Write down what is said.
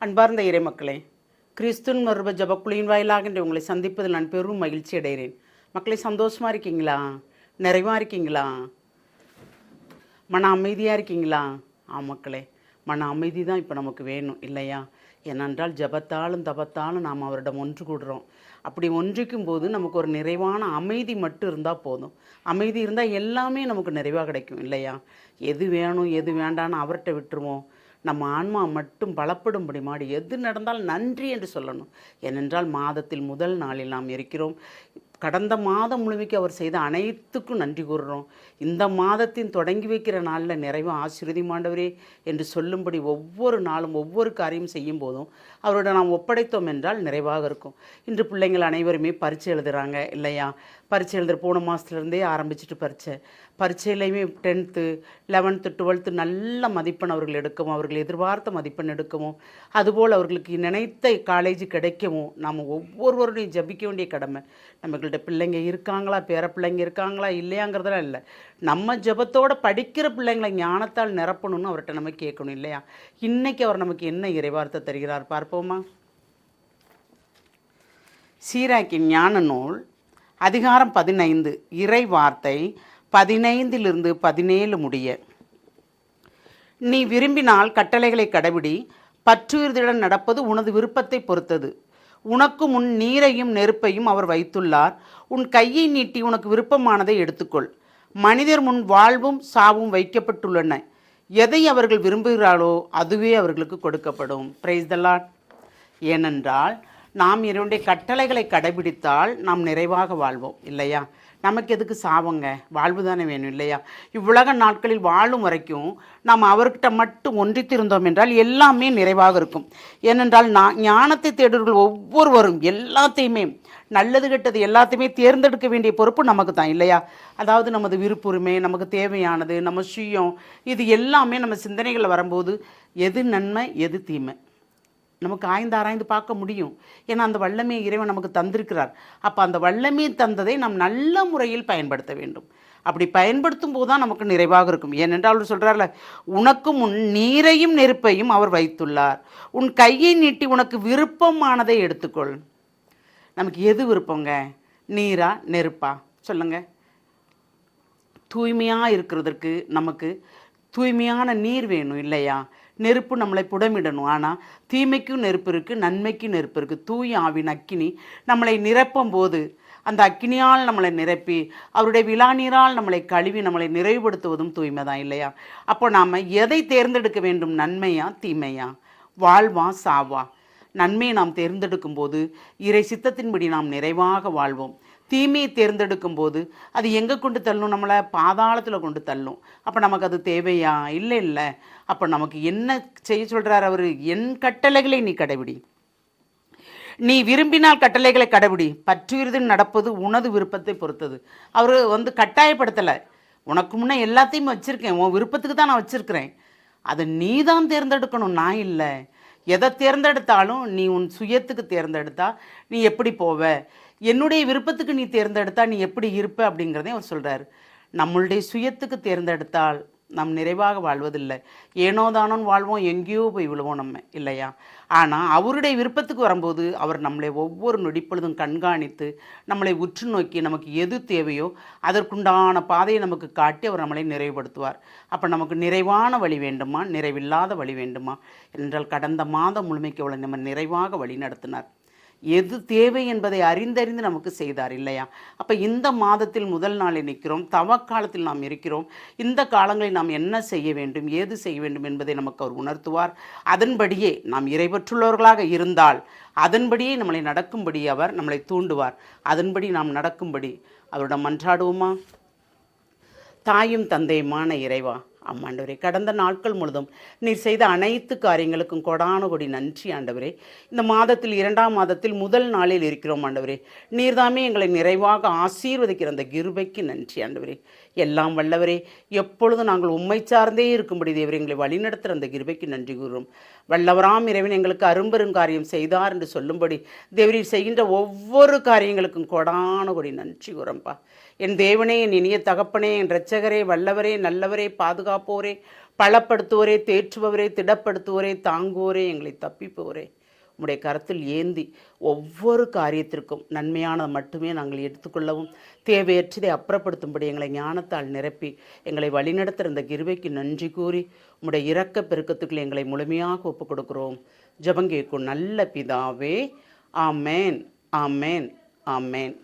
அன்பார்ந்த இறைமக்களே, கிறிஸ்துவின் மறுப ஜபக்குழியின் வாயிலாக இன்று உங்களை சந்திப்பதில் நான் பெரும் மகிழ்ச்சி அடைகிறேன். மக்களை சந்தோஷமாக இருக்கீங்களா? நிறைவாக இருக்கீங்களா? மன அமைதியாக இருக்கீங்களா? மக்களே, மன அமைதி தான் இப்போ நமக்கு வேணும் இல்லையா? ஏனென்றால் ஜபத்தாலும் தபத்தாலும் நாம் அவரிடம் ஒன்று கூடுறோம். அப்படி ஒன்றிக்கும் போது நமக்கு ஒரு நிறைவான அமைதி மட்டும் இருந்தால் போதும். அமைதி இருந்தால் எல்லாமே நமக்கு நிறைவாக கிடைக்கும் இல்லையா? எது வேணும் எது வேண்டான்னு அவர்கிட்ட விட்டுருவோம். நம்ம ஆன்மா மட்டும் பலப்படும்படி மாடி எது நடந்தாலும் நன்றி என்று சொல்லணும். ஏனென்றால் மாதத்தில் முதல் நாளில் நாம் இருக்கிறோம். கடந்த மாதம் முழுமைக்கு அவர் செய்த அனைத்துக்கும் நன்றி கூறுறோம். இந்த மாதத்தின் தொடங்கி வைக்கிற நாளில் நிறைவு ஆசீர்வதிமாண்டவரே என்று சொல்லும்படி ஒவ்வொரு நாளும் ஒவ்வொரு காரியம் செய்யும் போதும் அவரோட நாம் ஒப்படைத்தோம் என்றால் நிறைவாக இருக்கும். இன்று பிள்ளைங்கள் அனைவருமே பரீட்சை எழுதுகிறாங்க இல்லையா? பரீட்சை எழுதுகிற போன மாதத்துலேருந்தே ஆரம்பிச்சுட்டு பரீட்சையிலையுமே 10th 11th 12th நல்ல மதிப்பெண் அவர்கள் எடுக்கவும், அவர்கள் எதிர்பார்த்த மதிப்பெண் எடுக்கவும், அதுபோல் அவர்களுக்கு நினைத்த காலேஜ் கிடைக்கவும் நாம் ஒவ்வொருவருடையும் ஜபிக்க வேண்டிய கடமை. நம்மள்கிட்ட பிள்ளைங்க இருக்காங்களா, பேர பிள்ளைங்க இருக்காங்களா இல்லையாங்கிறதெல்லாம் இல்லை. நம்ம ஜபத்தோடு படிக்கிற பிள்ளைங்களை ஞானத்தால் நிரப்பணும்னு அவர்கிட்ட நம்ம கேட்கணும் இல்லையா? இன்றைக்கி அவர் நமக்கு என்ன இறைவார்த்தை தருகிறார் பார்ப்போமா? சீராக்கின் ஞான நூல் அதிகாரம் 15 இறை வார்த்தை 15 17 முடிய. நீ விரும்பினால் கட்டளைகளை கடைபிடி, பற்றுறுதியுடன் நடப்பது உனது விருப்பத்தை பொறுத்தது. உனக்கு முன் நீரையும் நெருப்பையும் அவர் வைத்துள்ளார். உன் கையை நீட்டி உனக்கு விருப்பமானதை எடுத்துக்கொள். மனிதர் முன் வாழ்வும் சாவும் வைக்கப்பட்டுள்ளன. எதை அவர்கள் விரும்புகிறாளோ அதுவே அவர்களுக்கு கொடுக்கப்படும். Praise the Lord. ஏனென்றால் நாம் இவருடைய கட்டளைகளை கடைபிடித்தால் நாம் நிறைவாக வாழ்வோம் இல்லையா? நமக்கு எதுக்கு சாவங்க? வாழ்வு தானே வேணும் இல்லையா? இவ்வுலக நாட்களில் வாழும் வரைக்கும் நாம் அவர்கிட்ட மட்டும் ஒன்றித்திருந்தோம் என்றால் எல்லாமே நிறைவாக இருக்கும். ஏனென்றால் ஞானத்தை தேடுவர்கள் ஒவ்வொருவரும் எல்லாத்தையுமே நல்லது கெட்டது எல்லாத்தையுமே தேர்ந்தெடுக்க வேண்டிய பொறுப்பு நமக்கு தான் இல்லையா? அதாவது நமது விருப்புரிமை, நமக்கு தேவையானது, நம்ம சுயம், இது எல்லாமே நம்ம சிந்தனைகளில் வரும்போது எது நன்மை எது தீமை நமக்கு ஆராய்ந்து பார்க்க முடியும். ஏன்னா அந்த வல்லமையை இறைவன் நமக்கு தந்திருக்கிறார். அப்போ அந்த வல்லமையை தந்ததை நாம் நல்ல முறையில் பயன்படுத்த வேண்டும். அப்படி பயன்படுத்தும் போது தான் நமக்கு நிறைவாக இருக்கும். ஏனென்றால் அவர் சொல்கிறார்ல, உனக்கு முன் நீரையும் நெருப்பையும் அவர் வைத்துள்ளார். உன் கையை நீட்டி உனக்கு விருப்பமானதை எடுத்துக்கொள். நமக்கு எது விருப்பங்க? நீரா நெருப்பா சொல்லுங்க? தூய்மையாக இருக்கிறதுக்கு நமக்கு தூய்மையான நீர் வேணும் இல்லையா? நெருப்பு நம்மளை புடமிடணும். ஆனால் தீமைக்கும் நெருப்பு இருக்குது, நன்மைக்கும் நெருப்பு இருக்குது. தூய ஆவின் அக்கினி நம்மளை நிரப்பும் போது அந்த அக்கினியால் நம்மளை நிரப்பி அவருடைய விழா நீரால் நம்மளை கழுவி நம்மளை நிறைவுபடுத்துவதும் தூய்மை தான் இல்லையா? அப்போ நாம் எதை தேர்ந்தெடுக்க வேண்டும்? நன்மையா தீமையா, வாழ்வா சாவா? நன்மையை நாம் தேர்ந்தெடுக்கும் போது இறை சித்தத்தின்படி நாம் நிறைவாக வாழ்வோம். தீமையை தேர்ந்தெடுக்கும் போது அது எங்கே கொண்டு தள்ளும்? நம்மளை பாதாளத்தில் கொண்டு தள்ளும். அப்போ நமக்கு அது தேவையா? இல்லை. அப்போ நமக்கு என்ன செய்ய சொல்கிறார் அவர்? என் கட்டளைகளை நீ கடைபிடி. நீ விரும்பினால் கட்டளைகளை கடைபிடி, பற்றுறுதியுடன் நடப்பது உனது விருப்பத்தை பொறுத்தது. அவர் கட்டாயப்படுத்தலை. உனக்கு முன்னே எல்லாத்தையும் வச்சுருக்கேன், உன் விருப்பத்துக்கு தான் நான் வச்சுருக்கிறேன். அதை நீ தான் தேர்ந்தெடுக்கணும், நான் இல்லை. எதை தேர்ந்தெடுத்தாலும் நீ உன் சுயத்துக்கு தேர்ந்தெடுத்தா நீ எப்படி போவ? என்னுடைய விருப்பத்துக்கு நீ தேர்ந்தெடுத்தா நீ எப்படி இருப்ப அப்படிங்கிறதையும் அவர் சொல்கிறார். நம்மளுடைய சுயத்துக்கு தேர்ந்தெடுத்தால் நாம் நிறைவாக வாழ்வதில்லை. ஏனோதானோன்னு வாழ்வோம், எங்கேயோ போய் விழுவோம் நம்ம இல்லையா? ஆனால் அவருடைய விருப்பத்துக்கு வரும்போது அவர் நம்மளை ஒவ்வொரு நொடிப்பொழுதும் கண்காணித்து நம்மளை உற்று நோக்கி நமக்கு எது தேவையோ அதற்குண்டான பாதையை நமக்கு காட்டி அவர் நம்மளை நிறைவுபடுத்துவார். அப்போ நமக்கு நிறைவான வழி வேண்டுமா, நிறைவில்லாத வழி வேண்டுமா என்றால் கடந்த மாதம் முழுமைக்கு அவளை நம்ம நிறைவாக வழி நடத்தினார். எது தேவை என்பதை அறிந்தறிந்து நமக்கு செய்தார் இல்லையா? அப்போ இந்த மாதத்தில் முதல் நாளில் நிற்கிறோம், தவக்காலத்தில் நாம் இருக்கிறோம். இந்த காலங்களில் நாம் என்ன செய்ய வேண்டும், ஏது செய்ய வேண்டும் என்பதை நமக்கு அவர் உணர்த்துவார். அதன்படியே நாம் இறைபற்றுள்ளவர்களாக இருந்தால் அதன்படியே நம்மளை நடக்கும்படி அவர் நம்மளை தூண்டுவார். அதன்படி நாம் நடக்கும்படி அவரிடம் மன்றாடுவோமா? தாயும் தந்தையுமான இறைவா, ஆமாண்டவரே, கடந்த நாட்கள் முழுதும் நீர் செய்த அனைத்து காரியங்களுக்கும் கொடான கொடி நன்றி ஆண்டவரே. இந்த மாதத்தில் 2ஆம் மாதத்தில் முதல் நாளில் இருக்கிறோம் ஆண்டவரே. நீர்தாமே எங்களை நிறைவாக ஆசீர்வதிக்கிற அந்த கிருபைக்கு நன்றி ஆண்டவரே. எல்லாம் வல்லவரே, எப்பொழுதும் நாங்கள் உம்மை சார்ந்தே இருக்கும்படி தேவரே எங்களை வழிநடத்துகிற அந்த கிருபைக்கு நன்றி கூறுறோம். வல்லவராம் இறைவன் எங்களுக்கு அரும்பெருங்காரியம் செய்தார் என்று சொல்லும்படி தேவரீர் செய்கின்ற ஒவ்வொரு காரியங்களுக்கும் கொடான கொடி நன்றி கூறம்பா. என் தேவனே, என் இனிய தகப்பனே, என் இரட்சகரே, வல்லவரே, நல்லவரே, பாதுகாப்போரே, பலப்படுத்துவோரே, தேற்றுபவரே, திடப்படுத்துவோரே, தாங்குவோரே, எங்களை தப்பிப்போரே, உம்முடைய கரத்தில் ஏந்தி ஒவ்வொரு காரியத்திற்கும் நன்மையானதை மட்டுமே நாங்கள் எடுத்துக்கொள்ளவும், தேவையற்றதை அப்புறப்படுத்தும்படி எங்களை ஞானத்தால் நிரப்பி எங்களை வழிநடத்துகிற இந்த கிருபைக்கு நன்றி கூறி உம்முடைய இரக்க பெருக்கத்துக்குள் எங்களை முழுமையாக ஒப்புக் கொடுக்கிறோம். ஜெபம் கேட்கும் நல்ல பிதாவே. ஆமேன், ஆமேன், ஆமேன்.